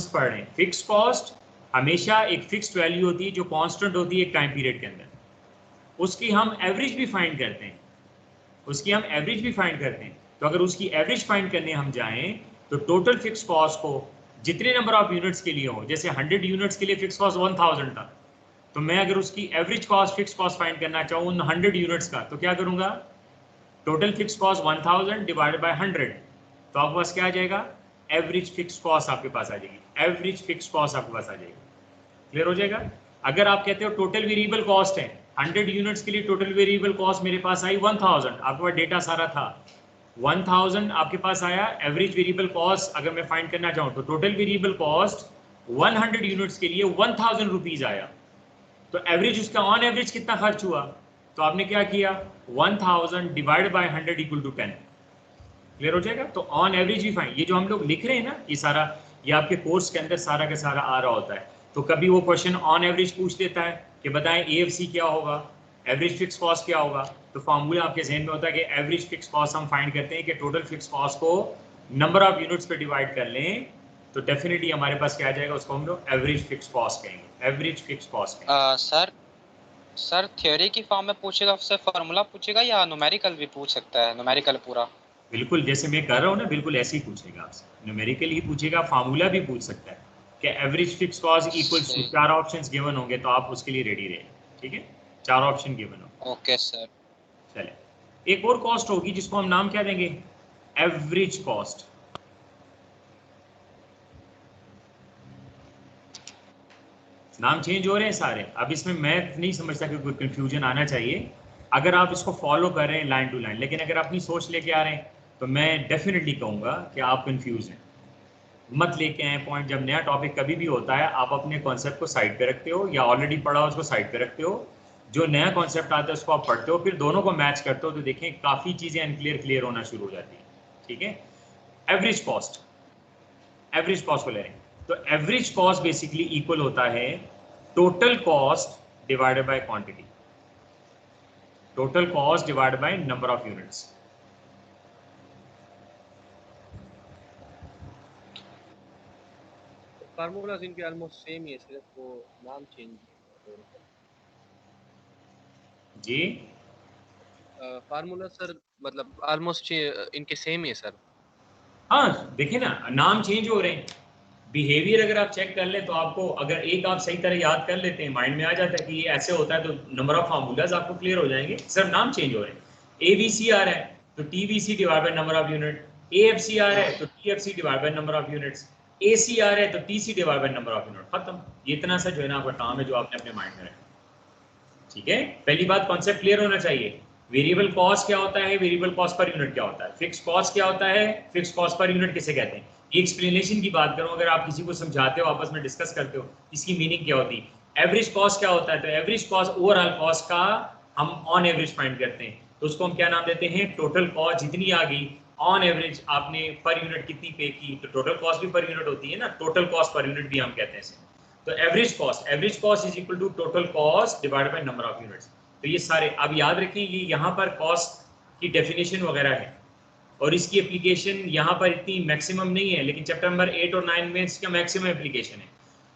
पढ़ रहे हैं, फिक्स कॉस्ट हमेशा एक फिक्स्ड वैल्यू होती है जो कांस्टेंट होती है एक टाइम पीरियड के अंदर, उसकी हम एवरेज भी फाइंड करते हैं, तो अगर उसकी एवरेज फाइंड करने हम जाएं तो टोटल फिक्स कॉस्ट को जितने नंबर ऑफ यूनिट्स के लिए हो, जैसे 100 यूनिट्स के लिए फिक्स कॉस्ट 1000 था, तो मैं अगर उसकी average cost fix cost find करना चाहूँ उन 100 यूनिट्स का, तो क्या करूंगा, total fix cost 1000 divided by 100, तो आपके पास क्या आ जाएगा, एवरेज फिक्स कॉस्ट आपके पास आ जाएगी, एवरेज फिक्स कॉस्ट आपके पास आ जाएगी। क्लियर हो जाएगा। अगर आप कहते हो टोटल वेरिएबल कॉस्ट है 100 यूनिट्स के लिए, टोटल वेरिएबल कॉस्ट मेरे पास आई 1000, आपके पास डेटा सारा था 1000 आपके पास आया, एवरेज वेरिएबल कॉस्ट अगर मैं फाइंड करना चाहूँ तो टोटल वेरिएबल कॉस्ट 100 यूनिट्स के लिए 1000 रुपीज आया, तो एवरेज उसका ऑन एवरेज कितना खर्च हुआ, तो आपने क्या किया 1000 divide by 100 equal to 10। Clear हो जाएगा। तो ऑन एवरेज भी फाइंड, ये जो हम लोग लिख रहे हैं ना, ये सारा ये आपके कोर्स के अंदर सारा का सारा आ रहा होता है। तो कभी वो क्वेश्चन ऑन एवरेज पूछ देता है कि बताएं एएफसी क्या होगा, एवरेज फिक्स कॉस्ट क्या होगा, तो फार्मूला आपके जहन में होता है कि एवरेज फिक्स कॉस्ट हम फाइंड करते हैं कि टोटल फिक्स कॉस्ट को नंबर ऑफ यूनिट्स पे डिवाइड कर लें, तो डेफिनेटली हमारे पास क्या आ जाएगा, उसको हम लोग एवरेज फिक्स कॉस्ट कहेंगे, एवरेज फिक्स कॉस्ट कहेंगे। सर थ्योरी की फॉर्म में पूछेगा, उससे फार्मूला पूछेगा या न्यूमेरिकल भी पूछ सकता है, न्यूमेरिकल पूरा? बिल्कुल जैसे मैं कर रहा हूँ ना, बिल्कुल ऐसे ही पूछेगा आपसे, न्यूमेरिकल ही पूछेगा, फार्मूला भी पूछ सकता है कि average fix cost equals to, 4 options given होंगे तो आप उसके लिए रेडी रहे, ठीक है, 4 ऑप्शन गिवन होंगे। Okay sir. चले, एक और कॉस्ट होगी जिसको हम नाम क्या देंगे, एवरेज कॉस्ट। नाम चेंज हो रहे हैं सारे, अब इसमें मैं नहीं समझता कि कोई कंफ्यूजन आना चाहिए अगर आप इसको फॉलो कर रहे हैं लाइन टू लाइन, लेकिन अगर अपनी सोच लेके आ रहे हैं तो मैं डेफिनेटली कहूँगा कि आप कंफ्यूज हैं, मत लेके आए पॉइंट। जब नया टॉपिक कभी भी होता है आप अपने कॉन्सेप्ट को साइड पे रखते हो या ऑलरेडी पढ़ा हो उसको साइड पे रखते हो, जो नया कॉन्सेप्ट आता है उसको आप पढ़ते हो, फिर दोनों को मैच करते हो, तो देखें काफ़ी चीज़ें क्लियर होना शुरू हो जाती हैं, ठीक है। एवरेज कॉस्ट को ले रहे हैं, तो एवरेज कॉस्ट बेसिकली इक्वल होता है total cost divided by quantity, total cost divided by number of units. Formulas इनके ऑलमोस्ट सेम ही है, सिर्फ वो नाम चेंज है जी फार्मूला सर, मतलब ऑलमोस्ट इनके सेम ही है सर। हाँ देखिए ना, नाम चेंज हो रहे हैं, बिहेवियर अगर आप चेक कर लें तो आपको, अगर एक आप सही तरह याद कर लेते हैं, माइंड में आ जाता है कि ये ऐसे होता है, तो नंबर ऑफ फार्मूलाज आपको क्लियर हो जाएंगे, सिर्फ नाम चेंज हो रहे हैं। एवीसी आ रहा है तो TVC divide by number of unit, AFC आ रहा है तो TFC divide by number of units, AC आ रहा है तो TC divide by number of unit, खत्म। ये इतना सा जो है ना आपका काम है जो आपने अपने माइंड में रखा, ठीक है। पहली बात कॉन्सेप्ट क्लियर होना चाहिए, वेरिएबल कॉस्ट क्या होता है, वेरिएबल कॉस्ट पर यूनिट क्या होता है, फिक्स कॉस्ट क्या होता है, फिक्स कॉस्ट पर यूनिट किसे कहते हैं। एक्सप्लेनेशन की बात करूं, अगर आप किसी को समझाते हो, आपस में डिस्कस करते हो, इसकी मीनिंग क्या होती है। एवरेज कॉस्ट क्या होता है, तो एवरेज कॉस्ट ओवरऑल कॉस्ट का हम ऑन एवरेज फाइंड करते हैं, तो उसको हम क्या नाम देते हैं, टोटल कॉस्ट जितनी आ गई ऑन एवरेज आपने पर यूनिट कितनी पे की, तो टोटल कॉस्ट भी पर यूनिट होती है ना, टोटल कॉस्ट पर यूनिट भी हम कहते हैं। तो average cost is equal to total cost divided by number of units. तो ये सारे अब याद रखें, ये यहाँ पर कॉस्ट की डेफिनेशन वगैरह है और इसकी एप्लीकेशन यहाँ पर इतनी मैक्सिमम नहीं है, लेकिन चैप्टर नंबर 8 और 9 में इसका मैक्सिमम एप्लीकेशन है।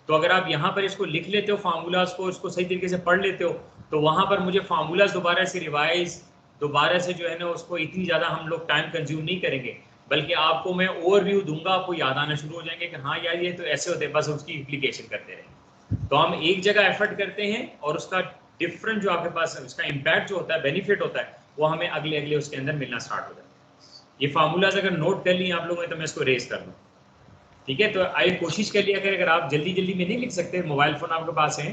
तो अगर आप यहाँ पर इसको लिख लेते हो, फार्मूलाज को इसको सही तरीके से पढ़ लेते हो, तो वहाँ पर मुझे फार्मूलाज दोबारा से रिवाइज दोबारा से जो है ना उसको इतनी ज़्यादा हम लोग टाइम कंज्यूम नहीं करेंगे, बल्कि आपको मैं ओवरव्यू दूंगा, आपको याद आना शुरू हो जाएंगे कि हाँ यार ये तो ऐसे होते हैं, बस उसकी एप्लीकेशन करते रहे। तो हम एक जगह एफर्ट करते हैं और उसका डिफरेंट जो आपके पास उसका इम्पैक्ट जो होता है, बेनिफिट होता है, वो हमें अगले अगले उसके अंदर मिलना स्टार्ट हो जाता है। ये फार्मूलाज अगर नोट कर लिए आप लोगों ने तो मैं इसको रेस कर दूँ, ठीक है। तो आइए कोशिश कर लिया अगर आप जल्दी जल्दी में नहीं लिख सकते, मोबाइल फोन आपके पास है,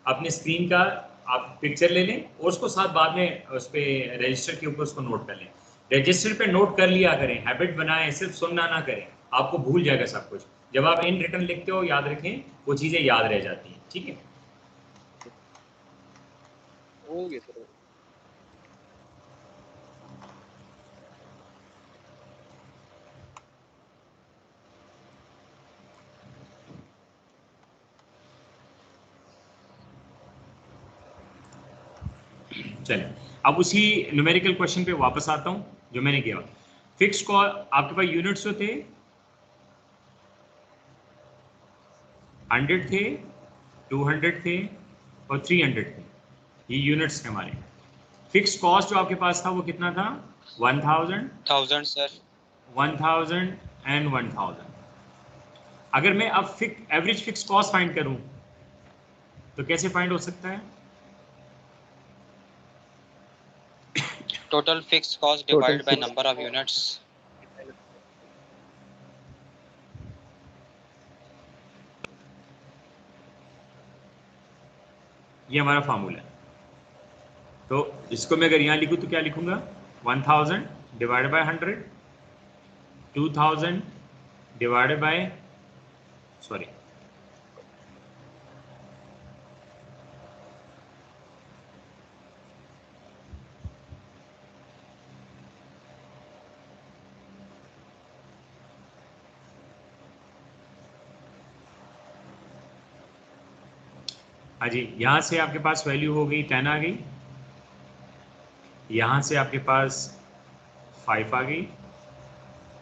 अपने स्क्रीन का आप पिक्चर ले लें और उसको साथ बाद में उस पर रजिस्टर के ऊपर उसको नोट कर लें। रजिस्टर पे नोट कर लिया करें, हैबिट बनाएं, सिर्फ सुनना ना करें, आपको भूल जाएगा सब कुछ। जब आप इन रिटर्न लिखते हो याद रखें, वो चीज़ें याद रह जाती हैं, ठीक है। हो गया सर। चलिए अब उसी न्यूमेरिकल क्वेश्चन पे वापस आता हूं जो मैंने किया। फिक्स कॉस्ट आपके पास यूनिट्स जो थे 100 थे, 200 थे और 300 थे। ये यूनिट्स थे हमारे। फिक्स कॉस्ट जो आपके पास था वो कितना था? 1000, 1000 सर। 1000 एंड 1000। अगर मैं अब एवरेज फिक्स कॉस्ट फाइंड करूं तो कैसे फाइंड हो सकता है? Total fix cost divided by number of units. ये हमारा फार्मूला है। तो इसको मैं अगर यहाँ लिखूँ तो क्या लिखूंगा? 1000 divided by 100, 2000 divided by sorry हाँ जी, यहाँ से आपके पास वैल्यू हो गई 10 आ गई, यहाँ से आपके पास 5 आ गई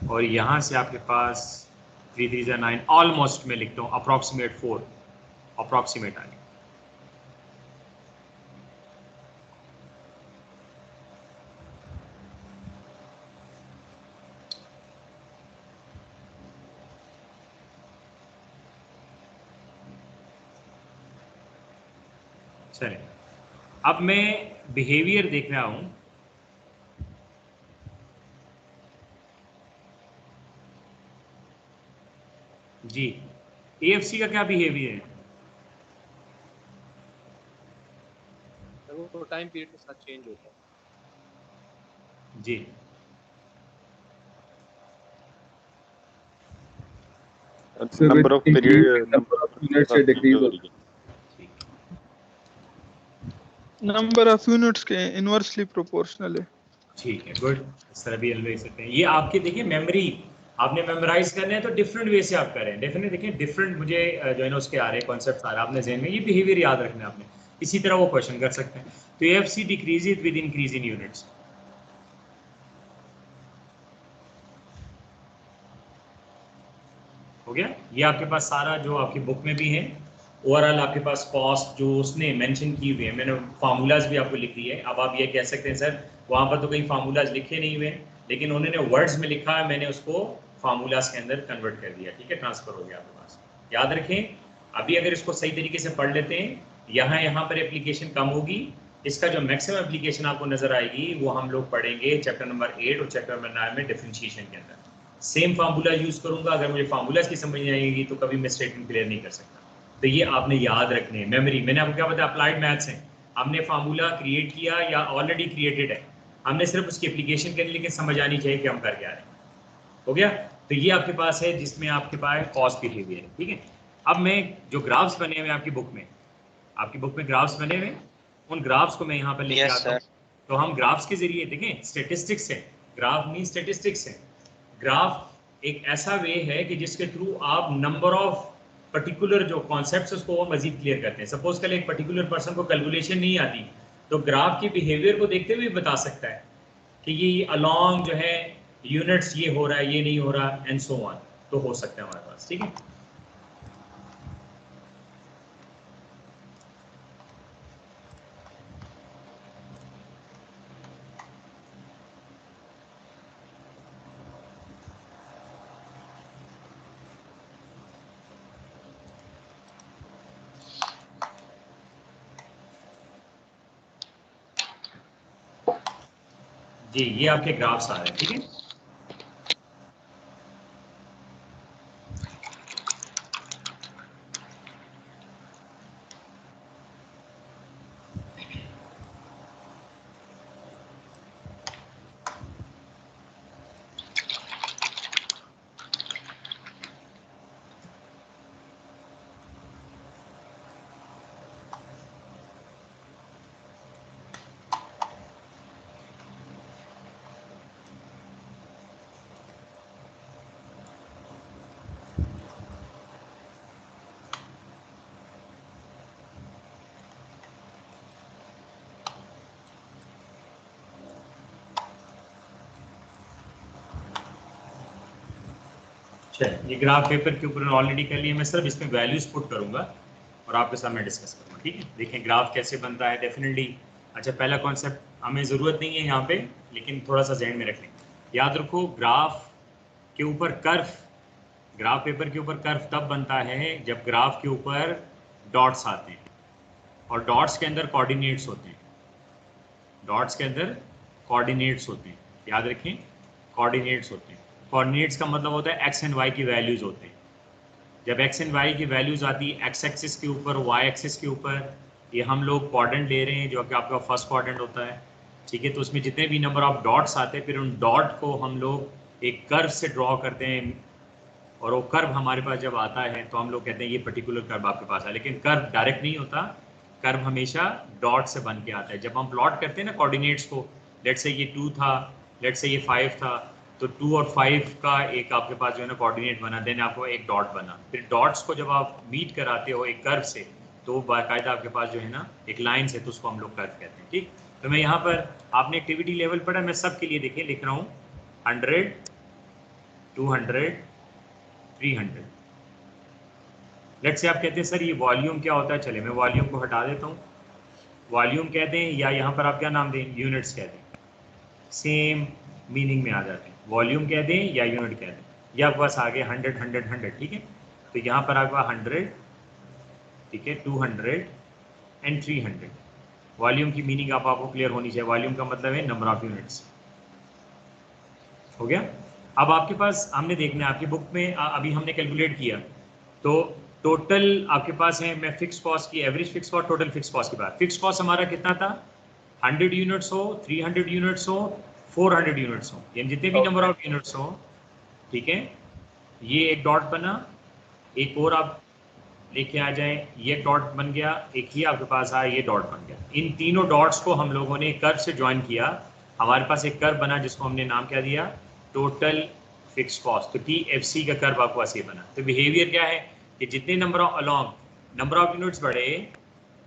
और यहाँ से आपके पास 3 3 जा 9, ऑलमोस्ट मैं लिखता हूँ अप्रॉक्सीमेट 4, अप्रॉक्सीमेट आ गई। चलिए अब मैं बिहेवियर देख रहा हूँ। जी, एएफसी का क्या बिहेवियर है? सर वो टाइम पीरियड के साथ चेंज होता है। जी, number of period, number of unit से डिक्रीज हो रही है। नंबर ऑफ यूनिट्स के इनवर्सली प्रोपोर्शनल है। ठीक है, गुड। इस तरह भी लिख सकते हैं। ये आपके देखिए मेमोरी आपने मेमोराइज करने हैं तो डिफरेंट वे से आप करें। डेफिनेटली देखिए डिफरेंट मुझे जो है ना उसके आ रहे हैं कॉन्सेप्ट आ रहे हैं आपने जहन में, ये बिहेवियर याद रखना है आपने। इसी तरह वो क्वेश्चन कर सकते हैं। तो AFC decreases with increase in units. हो गया? ये आपके पास सारा जो आपकी बुक में भी है, ओवरऑल आपके पास कॉस्ट जो उसने मेंशन की हुई है, मैंने फार्मूलाज भी आपको लिख दिए। अब आप ये कह सकते हैं सर वहाँ पर तो कहीं फार्मूलाज लिखे नहीं हुए, लेकिन उन्होंने वर्ड्स में लिखा है, मैंने उसको फार्मूलाज के अंदर कन्वर्ट कर दिया। ठीक है, ट्रांसफर हो गया आपके पास। याद रखें, अभी अगर इसको सही तरीके से पढ़ लेते हैं, यहाँ पर एप्लीकेशन कम होगी। इसका जो मैक्सिमम एप्लीकेशन आपको नजर आएगी वो हम लोग पढ़ेंगे चैप्टर नंबर 8 और चैप्टर नंबर 9 में डिफरेंशिएशन के अंदर। सेम फार्मूला यूज करूंगा। अगर मुझे फार्मूलाज की समझ नहीं आएगी तो कभी मैं स्टेटमेंट क्लियर नहीं कर सकता। तो ये आपने याद रखने हैं। मेमोरी, मैंने आपको क्या बताया, अप्लाइड मैथ्स है। हमने फार्मूला क्रिएट किया या ऑलरेडी क्रिएटेड है, हमने सिर्फ उसकी एप्लीकेशन करनी, लेकिन समझ आनी चाहिए कि हम कर क्या रहे हैं। हो गया? तो ये आपके पास है जिसमें आपके पास कॉस्ट बिहेवियर है। ठीक है, अब मैं जो ग्राफ्स बने हुए आपकी बुक में, आपकी बुक में ग्राफ्स बने हुए, उन ग्राफ्स को मैं यहाँ पर लेके आता हूँ। तो हम ग्राफ्स के जरिए देखें, स्टेटिस्टिक्स है, ग्राफ नहीं स्टेटिस्टिक्स है। ग्राफ एक ऐसा वे है कि जिसके थ्रू आप नंबर ऑफ पर्टिकुलर जो कॉन्सेप्ट्स उसको वो मजीद क्लियर करते हैं। सपोज कल एक पर्टिकुलर पर्सन को कैलकुलेशन नहीं आती, तो ग्राफ की बिहेवियर को देखते हुए बता सकता है कि ये अलॉन्ग जो है यूनिट्स ये हो रहा है, ये नहीं हो रहा, एंड सो ऑन। तो हो सकता है हमारे पास। ठीक है, जी ये आपके ग्राफ्स आ रहे हैं। ठीक है, चलिए, ये ग्राफ पेपर के ऊपर ऑलरेडी कर लिए, मैं सिर्फ इसमें वैल्यूज पुट करूंगा और आपके साथ मैं डिस्कस करूंगा, ठीक है। देखें ग्राफ कैसे बनता है डेफिनेटली। अच्छा, पहला कॉन्सेप्ट हमें ज़रूरत नहीं है यहाँ पे, लेकिन थोड़ा सा जहन में रख लें। याद रखो, ग्राफ के ऊपर कर्व, ग्राफ पेपर के ऊपर कर्व तब बनता है जब ग्राफ के ऊपर डॉट्स आते हैं और डॉट्स के अंदर कोऑर्डिनेट्स होते हैं, डॉट्स के अंदर कोऑर्डिनेट्स होते हैं, याद रखें कोऑर्डिनेट्स होते हैं। कोऑर्डिनेट्स का मतलब होता है एक्स एंड वाई की वैल्यूज होते हैं। जब एक्स एंड वाई की वैल्यूज आती है एक्स एक्सिस के ऊपर, वाई एक्सिस के ऊपर, ये हम लोग क्वाड्रेंट ले रहे हैं जो कि आपका फर्स्ट क्वाड्रेंट होता है, ठीक है। तो उसमें जितने भी नंबर ऑफ डॉट्स आते हैं, फिर उन डॉट को हम लोग एक कर्व से ड्रॉ करते हैं और वो कर्व हमारे पास जब आता है तो हम लोग कहते हैं ये पर्टिकुलर कर्व आपके पास है। लेकिन कर्व डायरेक्ट नहीं होता, कर्व हमेशा डॉट से बन के आता है। जब हम प्लॉट करते हैं ना कोऑर्डिनेट्स को, लेट्स से ये 2 था, लेट्स से ये 5 था, तो 2 और 5 का एक आपके पास जो है ना कोऑर्डिनेट बना, देन आपको एक डॉट बना। फिर डॉट्स को जब आप मीट कराते हो एक कर्व से, तो बाकायदा आपके पास जो है ना एक लाइन से, तो उसको हम लोग कर्व कहते हैं, ठीक। तो मैं यहाँ पर, आपने एक्टिविटी लेवल पढ़ा, मैं सबके लिए देखिए लिख रहा हूँ 100, 200, 300। लेट्स से आप कहते हैं सर ये वॉल्यूम क्या होता है, चले मैं वॉल्यूम को हटा देता हूँ। वॉल्यूम कहते हैं, या यहाँ पर आप क्या नाम दें, यूनिट्स कहते हैं, सेम मीनिंग में आ जाते हैं। वॉल्यूम कह दें या यूनिट कह दें, या आपके पास आगे 100, 100, 100, ठीक है। तो यहाँ पर आपका 100, ठीक है, 200 एंड 300। वॉल्यूम की मीनिंग आपको क्लियर होनी चाहिए। वॉल्यूम का मतलब है नंबर ऑफ यूनिट्स, हो गया। अब आपके पास हमने देखना है, आपकी बुक में अभी हमने कैलकुलेट किया, तो टोटल आपके पास है, मैं फिक्स कॉस्ट की, average fix cost, total fix cost की बात। फिक्स कॉस्ट हमारा कितना था, 100 यूनिट्स हो, 300 यूनिट्स हो, 400 यूनिट्स हो, यानी जितने भी नंबर ऑफ यूनिट्स हो, ठीक है। ये एक डॉट बना, एक और आप लेके आ जाएं, ये डॉट बन गया, एक ही आपके पास आया, ये डॉट बन गया। इन तीनों डॉट्स को हम लोगों ने कर्व से ज्वाइन किया, हमारे पास एक कर्व बना जिसको हमने नाम क्या दिया, टोटल फिक्स कॉस्ट। तो TFC का कर्व आपके पास ये बना। तो बिहेवियर क्या है कि जितने number of along number of units बढ़े,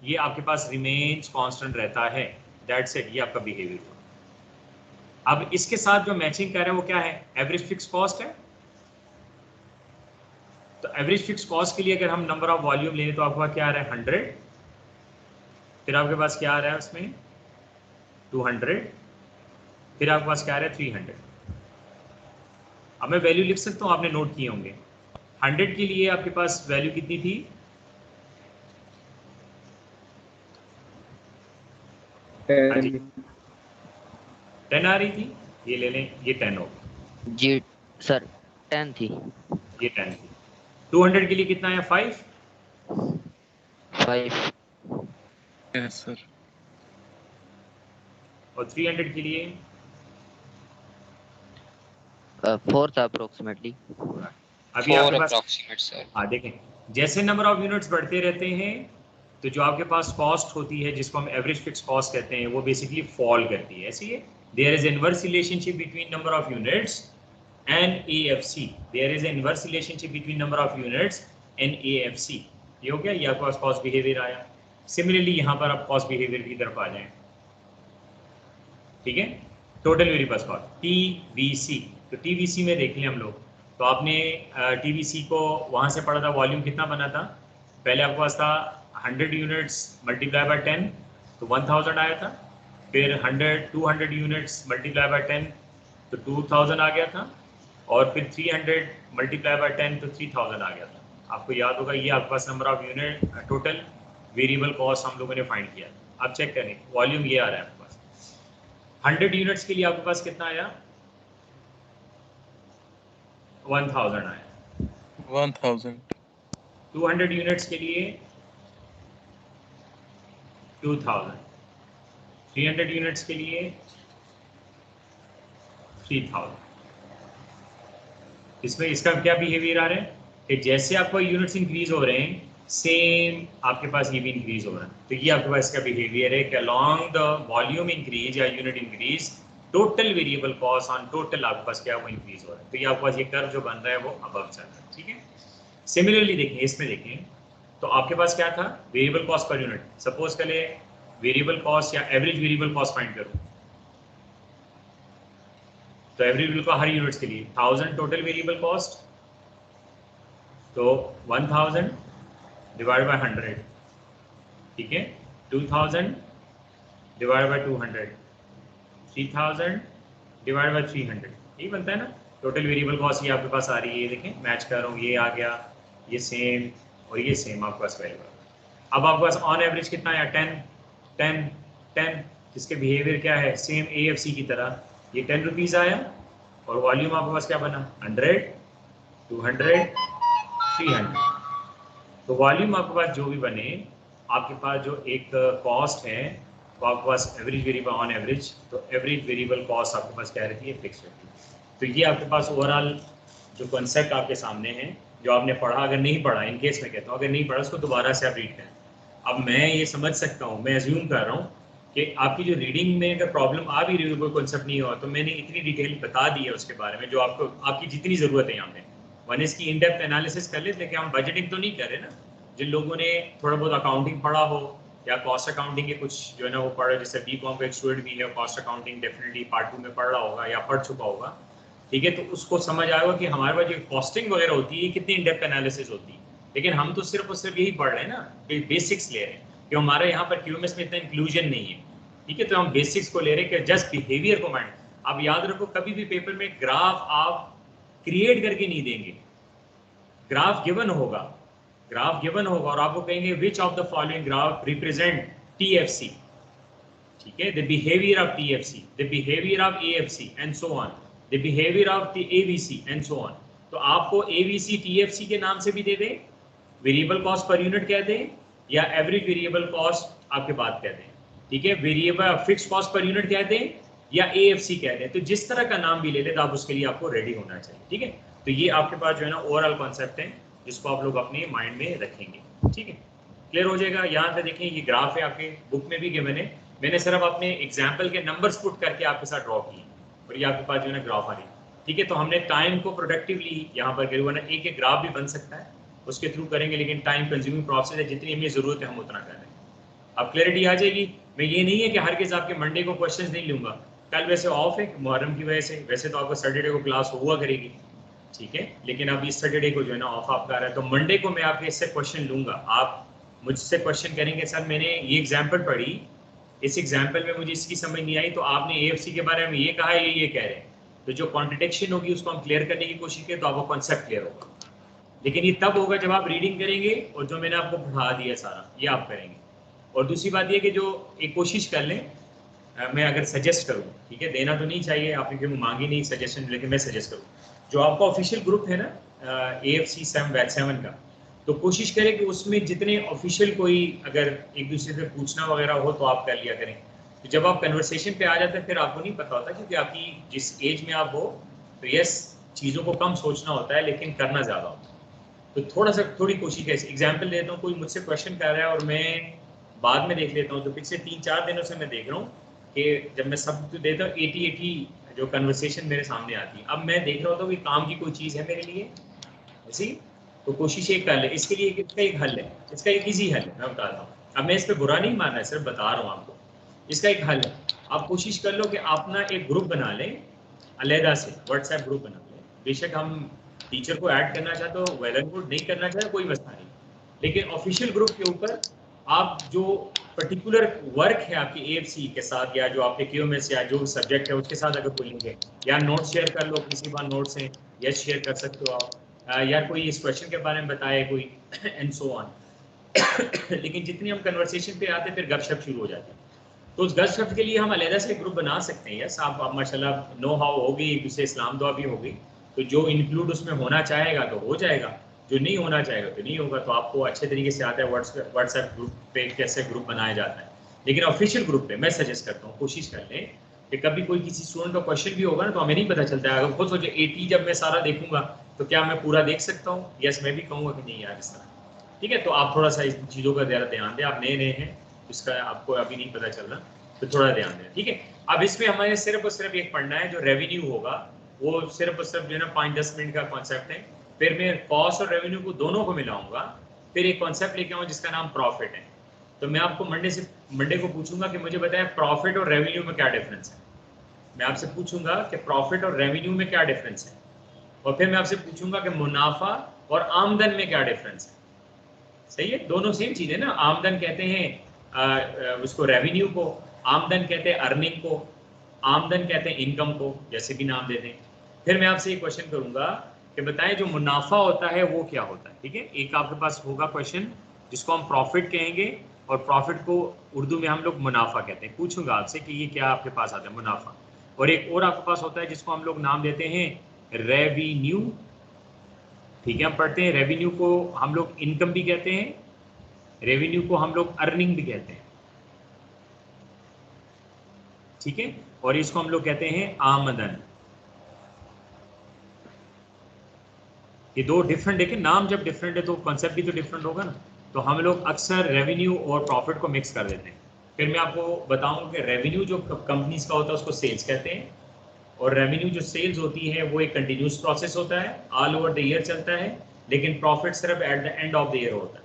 ये आपके पास रिमेन्स कांस्टेंट रहता है, दैट्स इट, ये आपका बिहेवियर। अब इसके साथ जो मैचिंग कर रहा है वो क्या है, एवरेज फिक्स कॉस्ट है। तो एवरेज फिक्स कॉस्ट के लिए अगर हम नंबर ऑफ वॉल्यूम लें तो आपका क्या आ रहा है 100, फिर आपके पास क्या आ रहा है उसमें 200, फिर आपके पास क्या आ रहा है 300। अब मैं वैल्यू लिख सकता हूँ, आपने नोट किए होंगे। 100 के लिए आपके पास वैल्यू कितनी थी, 10 आ रही थी, ये ले लें, ये 10 हो जी सर 10 थी, ये 10 थी। 200 के लिए कितना है, 5 यस सर। और 300 के लिए 4 था अप्रोक्सीमेटली। अभी आपके पास, अप्रोक्सीमेट सर। हाँ देखें, जैसे नंबर ऑफ यूनिट्स बढ़ते रहते हैं तो जो आपके पास कॉस्ट होती है जिसको हम एवरेज फिक्स कॉस्ट कहते हैं, वो बेसिकली फॉल करती है। ऐसी है, there is inverse relationship between number of units and AFC, there is inverse relationship between number of units and AFC। ये हो गया, ये आपके पास कॉस्ट बिहेवियर आया। सिमिलरली यहाँ पर आप कॉस्ट बिहेवियर की तरफ आ जाएं, ठीक है। टोटल वेरिएबल कॉस्ट TVC, तो TVC में देख लें हम लोग, तो आपने TVC को वहाँ से पढ़ा था, वॉल्यूम कितना बना था, पहले आपके पास था 100 यूनिट्स मल्टीप्लाई बाय 10 तो 1000 आया था, फिर 200 यूनिट्स मल्टीप्लाई बाय 10 तो 2000 आ गया था, और फिर 300 मल्टीप्लाई बाय 10 तो 3000 आ गया था। आपको याद होगा, ये आपके पास number of unit total variable cost हम लोगों ने फाइंड किया। अब चेक करें, वॉल्यूम ये आ रहा है आपके पास, 100 यूनिट्स के लिए आपके पास कितना आया, 1000 आया। 1000। 200 यूनिट्स के लिए 2000, 300 यूनिट्स के लिए 3000। इसमें इसका क्या बिहेवियर आ रहा है कि जैसे आपको यूनिट्स इंक्रीज हो रहे हैं, सेम आपके पास ये भी इंक्रीज हो रहा है। तो ये आपके पास इसका बिहेवियर है कि अलोंग द वॉल्यूम इंक्रीज या unit increase, total variable cost on total आपके पास क्या वो इंक्रीज हो रहा है। तो ये आपके पास ये कर्व जो बन रहा है वो अबव चल रहा है, ठीक है। सिमिलरली देखें, इसमें देखें तो आपके पास क्या था, variable cost per unit. Suppose करें वेरिएबल कॉस्ट या एवरेज वेरिएबल कॉस्ट फाइंड करूं, तो एवरेज वेरिएबल का हर यूनिट्स के लिए 1000 टोटल वेरिएबल कॉस्ट तो 1000 डिवाइड बाय 100, ठीक है, 2000 डिवाइड बाय 200, 3000 डिवाइड बाय 300, यही बनता है ना। टोटल वेरिएबल कॉस्ट ये आपके पास आ रही है, ये देखें मैच कर रहा हूँ, ये आ गया, ये सेम और ये सेम आपके पास वेरिएबल। अब आपके पास ऑन एवरेज कितना आया, 10 10 10, जिसके बिहेवियर क्या है, सेम AFC की तरह, ये 10 रुपीज़ आया और वॉल्यूम आपके पास क्या बना, 100 200 300। तो वॉल्यूम आपके पास जो भी बने, आपके पास जो एक कॉस्ट है तो आपके पास एवरेज वेरिएबल ऑन एवरेज, तो एवरेज वेरिएबल कॉस्ट आपके पास क्या रहती है, फिक्स रहती है। तो ये आपके पास ओवरऑल जो कॉन्सेप्ट आपके सामने है, जो आपने पढ़ा, अगर नहीं पढ़ा, इन केस में कहता हूँ अगर नहीं पढ़ा उसको दोबारा से आप रीड करें। अब मैं ये समझ सकता हूँ, मैं एज्यूम कर रहा हूँ कि आपकी जो रीडिंग में अगर प्रॉब्लम आ भी रही हो, कोई कॉन्सेप्ट नहीं हुआ, तो मैंने इतनी डिटेल बता दी है उसके बारे में जो आपको आपकी जितनी ज़रूरत है यहाँ पे। वन इसकी इन डेप्थ एनालिसिस कर लेते, लेकिन हम बजटिंग तो नहीं कर रहे ना। जिन लोगों ने थोड़ा बहुत अकाउंटिंग पढ़ा हो या कॉस्ट अकाउंटिंग के कुछ जो है ना वो पढ़ा, जैसे BCom का एक स्टूडेंट भी है, कॉस्ट अकाउंटिंग डेफिनेटली पार्ट 2 में पढ़ रहा होगा या पढ़ चुका होगा, ठीक है, तो उसको समझ आएगा कि हमारे पास जो कॉस्टिंग वगैरह होती है कितनी इन डेप्थ एनालिसिस होती है। लेकिन हम तो सिर्फ और सिर्फ यही पढ़ रहे हैं ना, बेसिक्स ले रहे हैं, कि हमारे यहाँ पर QMS में इतना इंक्लूजन नहीं है, ठीक है। तो हम बेसिक्स को ले रहे हैं कि जस्ट बिहेवियर को माइंड। आप याद रखो, कभी भी पेपर में ग्राफ आप क्रिएट करके नहीं देंगे, ग्राफ गिवन होगा, ग्राफ गिवन होगा और आपको कहेंगे which of the following graph represent TFC, ठीक है, the behaviour of TFC, the behaviour of AFC and so on, the behaviour of the ABC and so on. तो आपको ABC TFC के नाम से भी दे दें, वेरिएबल कॉस्ट पर यूनिट कह दें, या एवरेज वेरिएबल कॉस्ट आपके बात कह दें, ठीक है, variable fix cost per unit कह दें या AFC कह दें। तो जिस तरह का नाम भी ले लें तो आप उसके लिए आपको रेडी होना चाहिए, ठीक है। तो ये आपके पास जो है ना ओवरऑल कॉन्सेप्ट है जिसको आप लोग अपने माइंड में रखेंगे, ठीक है, क्लियर हो जाएगा। यहाँ पे देखें ये ग्राफ है, आपके बुक में भी गिवन है, मैंने सिर्फ अपने एग्जाम्पल के नंबर्स पुट करके आपके साथ ड्रॉ किए और ये आपके पास जो है ना ग्राफ आ रही है, ठीक है। तो हमने टाइम को प्रोडक्टिवली यहाँ पर करीब ना एक एक ग्राफ भी बन सकता है उसके थ्रू करेंगे, लेकिन टाइम कंज्यूमिंग प्रोसेस है, जितनी हमें ज़रूरत है हम उतना कर रहे हैं। अब क्लैरिटी आ जाएगी। मैं ये नहीं है कि हर किस आपके मंडे को क्वेश्चंस नहीं लूँगा, कल वैसे ऑफ है मुहर्रम की वजह से, वैसे तो आपको सैटरडे को क्लास हुआ करेगी, ठीक है, लेकिन अब इस सैटरडे को जो है ना ऑफ आपका आ रहा है, तो मंडे को मैं आपके इससे क्वेश्चन लूँगा। आप मुझसे क्वेश्चन करेंगे सर मैंने ये एग्जाम्पल पढ़ी, इस एग्जाम्पल में मुझे इसकी समझ नहीं आई, तो आपने AFC के बारे में ये कहा है, ये कह रहे हैं, तो जो कॉन्ट्रडिक्शन होगी उसको हम क्लियर करने की कोशिश करें तो आपको कॉन्सेप्ट क्लियर होगा। लेकिन ये तब होगा जब आप रीडिंग करेंगे और जो मैंने आपको पढ़ा दिया सारा ये आप करेंगे। और दूसरी बात ये कि जो एक कोशिश कर लें, मैं अगर सजेस्ट करूँ, ठीक है, देना तो नहीं चाहिए, आपने क्यों मांगी नहीं सजेशन, लेकिन मैं सजेस्ट करूँ, जो आपका ऑफिशियल ग्रुप है ना AFC 7 का, तो कोशिश करें कि उसमें जितने ऑफिशियल कोई अगर एक दूसरे से पूछना वगैरह हो तो आप कर लिया करें। तो जब आप कन्वर्सेशन पे आ जाते हैं फिर आपको नहीं पता होता, क्योंकि आपकी जिस एज में आप हो तो यस चीज़ों को कम सोचना होता है लेकिन करना ज़्यादा होता है। तो थोड़ा सा थोड़ी कोशिश कैसे एग्जाम्पल देता हूँ, कोई मुझसे क्वेश्चन कर रहा है और मैं बाद में देख लेता हूँ, तो पिछले 3-4 दिनों से मैं देख रहा हूँ कि जब मैं सब तो देता हूँ 80 जो कन्वर्सेशन मेरे सामने आती है, अब मैं देख रहा होता हूँ कि काम की कोई चीज़ है मेरे लिए ऐसी, तो कोशिश एक कर ले, इसके लिए इसका एक हल है, इसका एक ईजी हल है, मैं बताता हूँ। अब मैं इस पर बुरा नहीं मानना है, सिर्फ बता रहा हूँ आपको, इसका एक हल है। आप कोशिश कर लो कि अपना एक ग्रुप बना लें, अलहदा से व्हाट्सएप ग्रुप बना लें। बेशक हम टीचर को ऐड करना चाहते हो वेल एंड गुड, नहीं करना चाहते कोई मसला नहीं, लेकिन ऑफिशियल ग्रुप के ऊपर आप जो पर्टिकुलर वर्क है आपकी AFC के साथ या जो आपके QMS या जो सब्जेक्ट है उसके साथ अगर कोई लिंक है, या नोट शेयर कर लो, किसी बार नोट्स हैं या शेयर कर सकते हो आप, या कोई इस क्वेश्चन के बारे में बताए कोई एंड सो ऑन। लेकिन जितनी हम कन्वर्सेशन पे आते हैं फिर गपशप शुरू हो जाती है, तो उस गपशप के लिए हम अलहदा से ग्रुप बना सकते हैं। यस आप माशाल्लाह नो हाउ होगी, एक दूसरे इस्लाम दुआ भी होगी, तो जो इंक्लूड उसमें होना चाहेगा तो हो जाएगा, जो नहीं होना चाहेगा तो नहीं होगा। तो आपको अच्छे तरीके से आता है व्हाट्सएप ग्रुप पे कैसे ग्रुप बनाया जाता है। लेकिन ऑफिशियल ग्रुप पे मैं सजेस्ट करता हूँ कोशिश कर लें कि कभी कोई किसी स्टूडेंट का क्वेश्चन भी होगा ना तो हमें नहीं पता चलता है, अगर खुद सोचे 80 जब मैं सारा देखूंगा तो क्या मैं पूरा देख सकता हूँ, यस मैं भी कहूँगा कि नहीं यार इस तरह, ठीक है। तो आप थोड़ा सा इस चीज़ों का ज़्यादा ध्यान दें, आप नए नए हैं इसका आपको अभी नहीं पता चल रहा, तो थोड़ा ध्यान दें, ठीक है। अब इसमें हमारे सिर्फ और सिर्फ एक पढ़ना है, जो रेवेन्यू होगा वो सिर्फ और सिर्फ जो है ना 5-10 मिनट का कॉन्सेप्ट है, फिर मैं कॉस्ट और रेवेन्यू को दोनों को मिलाऊंगा, फिर एक कॉन्सेप्ट लेके आऊँ जिसका नाम प्रॉफिट है। तो मैं आपको मंडे को पूछूंगा कि मुझे बताएं प्रॉफिट और रेवेन्यू में क्या डिफरेंस है। मैं आपसे पूछूंगा कि प्रॉफिट और रेवेन्यू में क्या डिफरेंस है, और फिर मैं आपसे पूछूंगा कि मुनाफा और आमदन में क्या डिफरेंस है? सही है, दोनों सेम चीज है ना। आमदन कहते हैं उसको रेवेन्यू को, आमदन कहते हैं अर्निंग को, आमदन कहते हैं इनकम को, जैसे भी नाम देते हैं। फिर मैं आपसे एक क्वेश्चन करूंगा कि बताएं जो मुनाफा होता है वो क्या होता है। ठीक है, एक आपके पास होगा क्वेश्चन जिसको हम प्रॉफिट कहेंगे, और प्रॉफिट को उर्दू में हम लोग मुनाफा कहते हैं। पूछूंगा आपसे कि ये क्या आपके पास आता है, मुनाफा। और एक और आपके पास होता है जिसको हम लोग नाम देते हैं रेवेन्यू। ठीक है, हम पढ़ते हैं रेवेन्यू को हम लोग इनकम भी कहते हैं, रेवेन्यू को हम लोग अर्निंग भी कहते हैं। ठीक है, और इसको हम लोग कहते हैं आमदन। ये दो डिफरेंट, देखिए नाम जब डिफरेंट है तो कॉन्सेप्ट भी तो डिफरेंट होगा ना। तो हम लोग अक्सर रेवेन्यू और प्रॉफिट को मिक्स कर देते हैं। फिर मैं आपको बताऊंगा कि रेवेन्यू जो कंपनीज का होता है उसको सेल्स कहते हैं, और रेवेन्यू जो सेल्स होती है वो एक कंटिन्यूस प्रोसेस होता है, ऑल ओवर द ईयर चलता है, लेकिन प्रॉफिट सिर्फ at the end of the year होता है।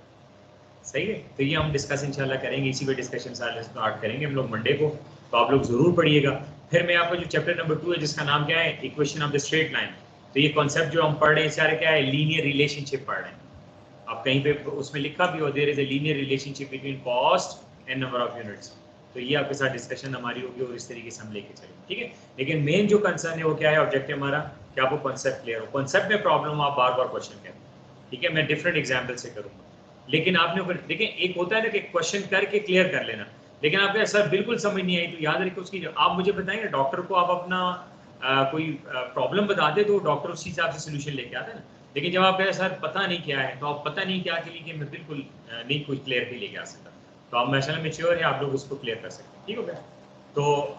सही है, तो ये हम डिस्कस इंशाल्लाह करेंगे, इसी पे डिस्कशन स्टार्ट करेंगे हम लोग मंडे को, तो आप लोग जरूर पढ़िएगा। फिर मैं आपको जो चैप्टर नंबर 2 है जिसका नाम क्या है, equation of the straight line, तो ये कॉन्सेप्ट जो हम पढ़ रहे हैं सारे क्या है, लीनियर रिलेशनशिप पढ़ रहे हैं। आप कहीं पे उसमें लिखा भी हो there is a linear relationship between cost and number of units. तो ये आपके साथ डिस्कशन हमारी होगी और इस तरीके से हम लेके चलेंगे। ठीक है, लेकिन मेन जो कंसर्न है वो क्या है, ऑब्जेक्टिव हमारा कि आपको कॉन्सेप्ट क्लियर हो। कॉन्सेप्ट में प्रॉब्लम हो आप बार बार क्वेश्चन करें। ठीक है, मैं डिफरेंट एग्जाम्पल से करूँगा, लेकिन आपने ऊपर देखिए एक होता है ना कि क्वेश्चन करके क्लियर कर लेना, लेकिन आपको सर बिल्कुल समझ नहीं आई तो याद रखिए उसकी आप मुझे बताएंगे, डॉक्टर को आप अपना कोई प्रॉब्लम बताते तो डॉक्टर उसी हिसाब से सोल्यूशन लेके आता है ना। लेकिन जब आप कहें सर पता नहीं क्या है, तो आप पता नहीं क्या के लिए मैं बिल्कुल नहीं कुछ क्लियर भी लेके आ सकता, तो आप माशाल्लाह मैच्योर है, आप लोग उसको क्लियर कर सकते हैं। ठीक हो गया, तो